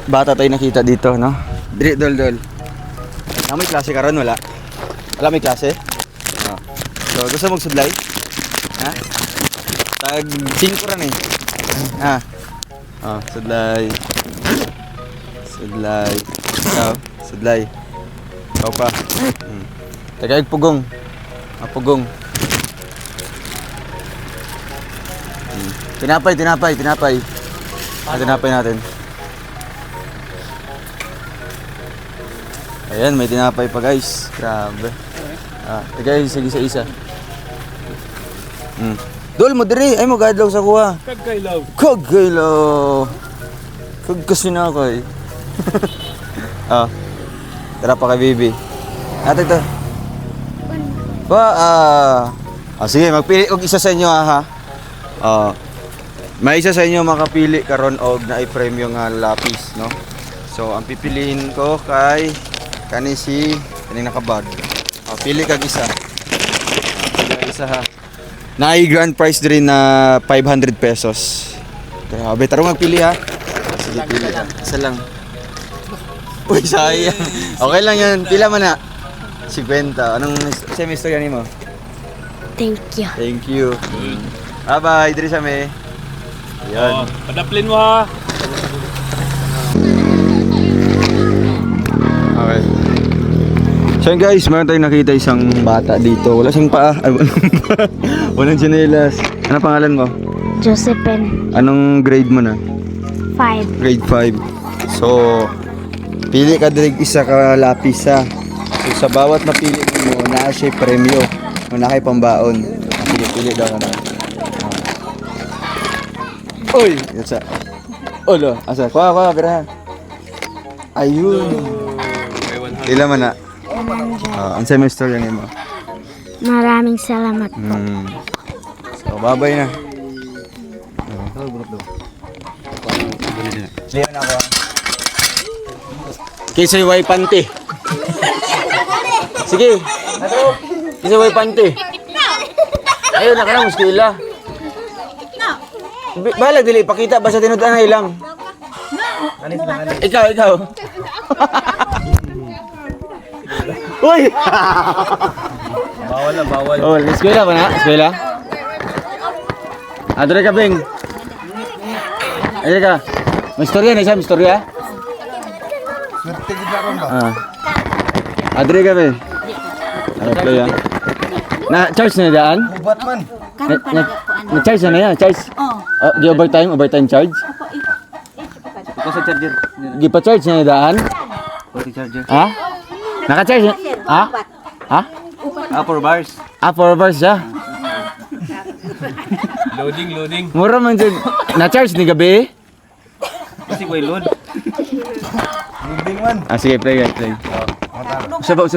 bata tayo nakita dito, no? Dili, dol. May klase ka ron, wala? Wala may klase? Oh. So, gusto mong sudlay? Ha? Tag 5 ran eh. Ha? Oh, sudlay. Sudlay. Ikaw, sudlay. Ikaw pa. Tagaig pugong. Pugong. Tinapay. Tinapay natin. Ayan, may tinapay pa guys. Grabe. Tagay, sige sa isa. Dol mo diri, ay mo gadlaw sa kuha. Kagaylaw. Kagkasin ako eh. Tara pa kay Bibi. Ate ito. Sige, magpili og isa sa inyo ha. May isa sa inyo makapili karon og naay premyo nga lapis, no? So, ang pipiliin ko kay kaning nakabag. Pili kag isa. Pili kag isa ha. Naay grand prize din na 500 pesos. Grabe, tarong magpili ha. Sige, pili ha. Isa lang. Uy, sayang. Okay lang yan. Pila man na. 50. Anong semester yan mo? Thank you. Thank you. Bye-bye. Diri sa me. Yan. Padaplin mo ha. Okay. So yun guys, meron tayong nakita isang bata dito. Wala siyang paa. Ay, walang tsinelas. Ano pangalan mo? Josephine. Anong grade mo na? 5. Grade 5. So, pili ka direct isa ka lapis ha. So, sa bawat napili mo, naa siya premyo. O na kay pambaon. Sige, pili daw ka na. Uy! Yatsa. Olo, asa? Kuha, pera. Ayun. Pila man na? Ang semester yan mo. Maraming salamat po. So, babay na. Liyan ako. Kisay way panty. Sige. Kisay way panty. Ayun, naka na, muskila. Balag dili, pakita basta tinudan na ilang. Ikaw. Uy! Bawal. Oh, eskwela ba na? Eskwela? Adre ka, Beng. Adre ka. May istorya na siya, may istorya? Swerte gid ron ba? Adre ka, Beng. Ano play yan? Na-charge na daan? Bubat man. Na-charge na yan, charge? Oh, di overtime charge? Ito sa charger. Di pa charge na daan? Pati charger. Ha? Naka-charge na? Ha? 4 bars. 4 bars siya. Loading. Mura man dyan. Na-charge ni gabi? Kasi ko load. Loading man. Sige, play. Sabaw.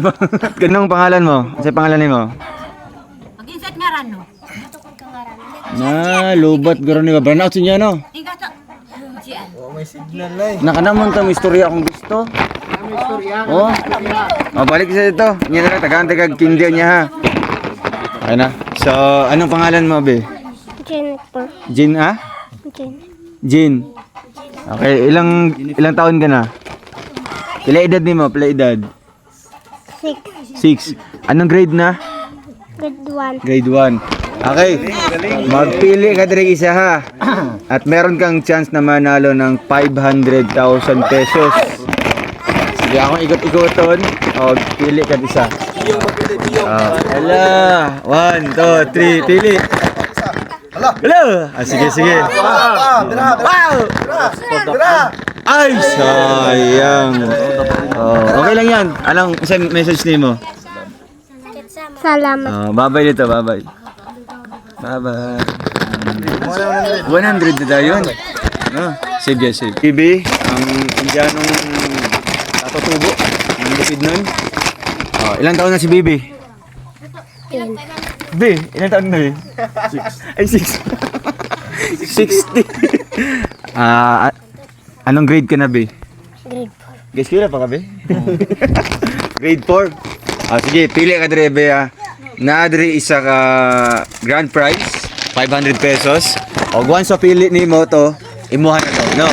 Ganong pangalan mo? Sa pangalan mo? Mag-insert nga ran, no? Lubat garo ni Burnout sa inyo, no? Igato. Diyan. May signal na eh. Nakanaman ta, may istorya akong gusto. Oh. Balik sa ito. Niya na lang, tagaan kag kindian niya ha. Okay na. So, anong pangalan mo, be? Jennifer. Jin, ha? Jin. Okay, ilang taon ka na? Pila edad ni mo? Pila edad? 6. Anong grade na? Grade 1. Grade 1. Okay. Magpili ka direct isa ha. At meron kang chance na manalo ng 500,000 pesos. Sige, akong ikot-ikoton. Pili ka isa. Hala. 1, 2, 3. Pili. Hello. Sige. Ay, sayang. Okay lang yan. Anong isang message ni mo? Salamat. Bye-bye dito, bye-bye. Bye-bye. 100 na tayo yun. Save. Bibi, ang Indianong tatutubo. Ang lupid nun. Ilang taon na si Bibi? 10. Bi, ilang taon na eh? 6. Ay, 6. 60. Anong grade ka na, Bi? Grade Guess kila pa ka, Bi? Grade 4. Sige, pili ka dre, Bi, ha. Naadri isa ka grand prize, 500 pesos. O once sa pili ni mo to, imuha na to, no?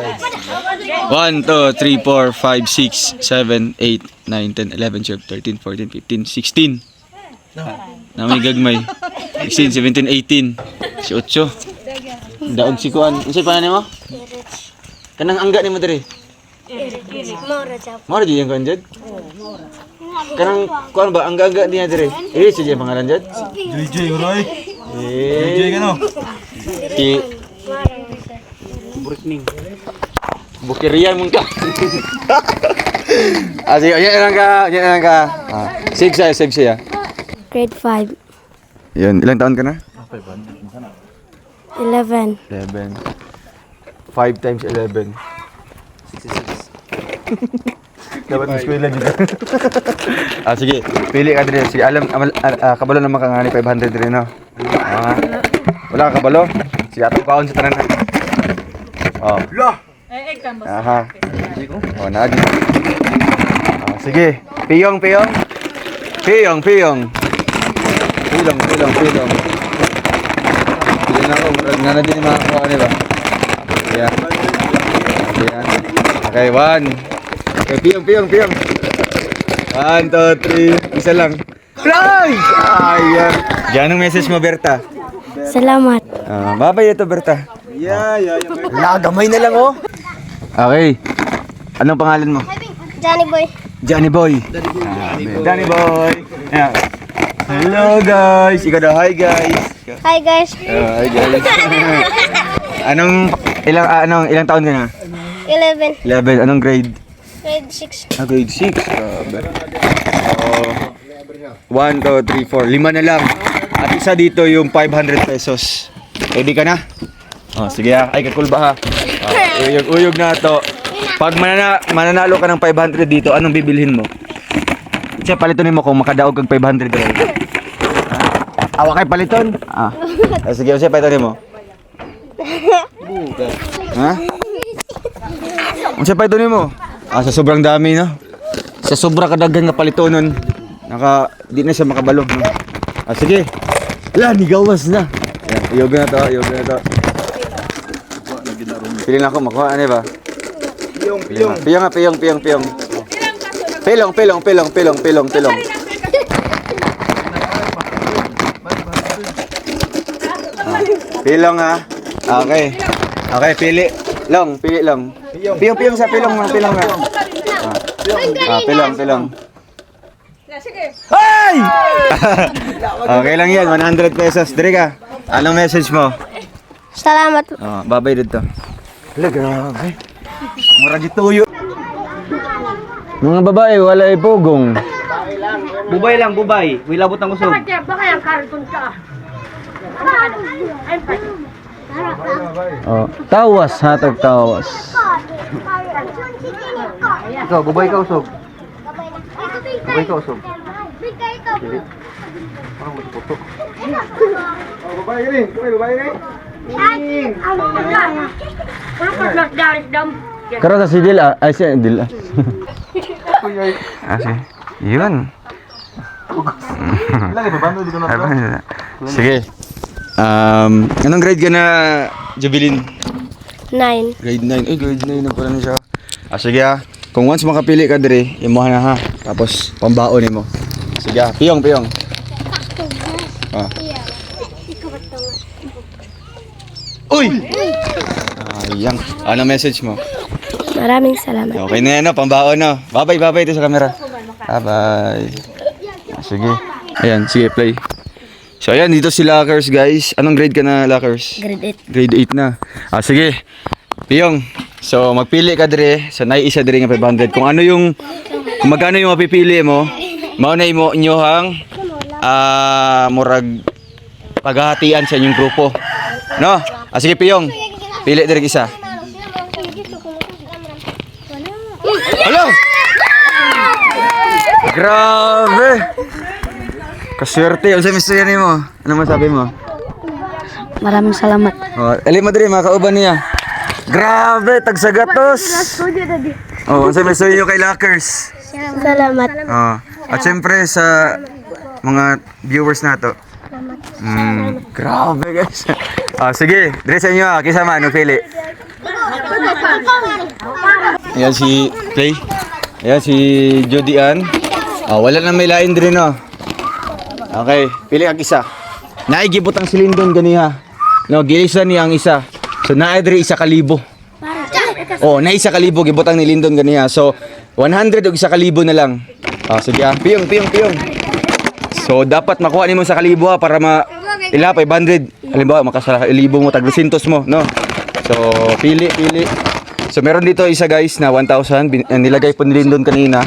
1, 2, 3, 4, 5, 6, 7, 8, 9, 10, 11, 12, 13, 14, 15, 16. Na may gagmay. 16, 17, 18. Si Otso. Daog si Kuan. Ano sa'yo pangalan mo? Kanang angga ni mo diri. Mora di yung Kuan dyan? Kanang Kuan ba? Angga-angga niya diri. Siya yung pangalan dyan? JJ, Roy. JJ ka no? Bukirian mong ka. Sige, yan lang ka. Sig siya. Grade 5. Yun, ilang taon ka na? 11. 11. 5 times 11. Dapat eskwela dito. Sige, pili ka din. Sige, kabalo naman ka nga ni 500 rin, no? Wala ka kabalo? Sige, atong kaon sa tanan. Aha. Nagi. Sige, piyong. Piyong. Pili na ako, na din yung mga kuha nila. Ayan. Okay, 1. Okay, piyong. 1, 2, 3. Isa lang. Ay! Ayan. Diyan ang message mo, Berta. Salamat. Babay ito, Berta. Gamay na lang, oh. Okay. Anong pangalan mo? Johnny Boy. Johnny Boy. Johnny Boy. Ayan. Hello, guys. Ikaw daw, hi, guys. Hi guys. Hi, guys. Ilang taon ka na? 11. 11. Anong grade? Grade 6. Grade 6. Grabe. 1, 2, 3, 4. 5 na lang. At isa dito yung 500 pesos. Ready ka na? Sige ay kakulba ha. Uyog na to. Pag mananalo ka ng 500 dito, anong bibilhin mo? Siya palitonin mo kung makadaog kag 500 rin. Awa kay paliton? Sige, siya palitonin mo. Ha? Siya palitonin mo? Sa sobrang dami, no? Sa sobra kadaghan nga palitonon. Di na siya makabalo, no? Sige. Nigawas na. Uyog na to. Pili na ako, makuha ano ba? Piyong. Pilong. Pilong ha. Okay, pili lang. Piyong sa pilong na. Pilong. Ay! Okay lang yan, 100 pesos. Diri ka. Anong message mo? Salamat. Babay dito. Grabe. Mura gituyo. Mga babae, wala ipugong. Bubay lang, bubay. May labot ng usog. Tawas, hatag tawas. Ikaw, bubay ka usog. Karo sa si Dila, ay si Dila. Yun. Sige. Anong grade ka na, Jubilin? 9. Grade 9. Grade 9 na pala na siya. Sige kung once makapili ka diri, imuha na ha. Tapos pambaon mo. Sige piyong. Uy! Ayan. Ano message mo? Maraming salamat. Okay na yan, pambaon na. Bye-bye ito sa camera. Bye-bye. Sige. Ayan, sige, play. So ayan, dito si Lockers guys. Anong grade ka na, Lockers? Grade Grade 8 na. Sige. Piyong. So magpili ka dire. So naiisa dire nga 500. Kung magkano yung mapipili mo, mauna mo inyohang murag paghahatian sa inyong grupo. No? Sige Piyong. Pili dire isa. Hello! Grabe! Kaswerte. Ano sa misto yan mo? Ano masabi mo? Maraming salamat. Oh, ali mo diri mga kauban niya. Grabe, tagsagatos. Oh, ano sa misto niyo kay Lockers? Salamat. Oh, at syempre sa mga viewers nato. Grabe guys. Sige, dire sa inyo kisama ano pili. Ayan si Clay. Ayan si Jody Ann. Wala na may lain dire no. Okay, pili kag isa. Naigibot ang silindon ganiha. No, gilisan niya ang isa. So naay dire 1,000. Oh, na 1,000 gibot ang nilindon ganiha. So 100 og 1,000 na lang. Sige piyong. So dapat makuha nimo sa 1,000 para ila 500. Halimbawa makasala 1,000 mo tag 200 mo, no. So pili. So meron dito isa guys na 1,000 nilagay po nilindon kanina.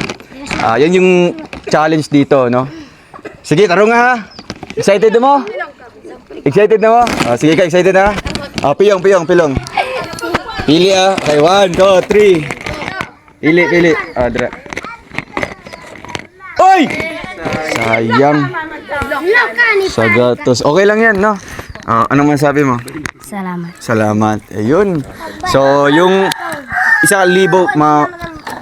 Yan yung challenge dito, no. Sige, taro nga ha. Excited na mo? Excited na mo? Sige ka, excited na? Piyong. Pili Okay, 1, 2, 3. Pili. Dra. Oy! Sayang. Sagatos. Okay lang yan, no? Anong masabi mo? Salamat. Ayun. So, yung 1,000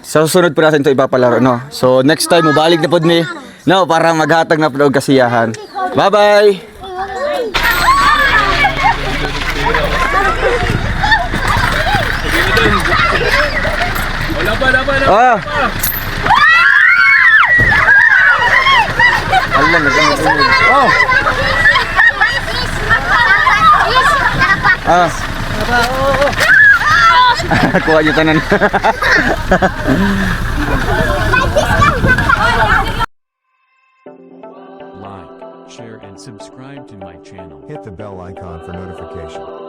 sa susunod pa natin ito ipapalaro, no? So, next time, mabalik na po ni, no? Para maghatag na po ng kasiyahan. Bye-bye! Wala pa. Allah, oh! Kuha nyo tanan. Like, share and subscribe to my channel. Hit the bell icon for notification.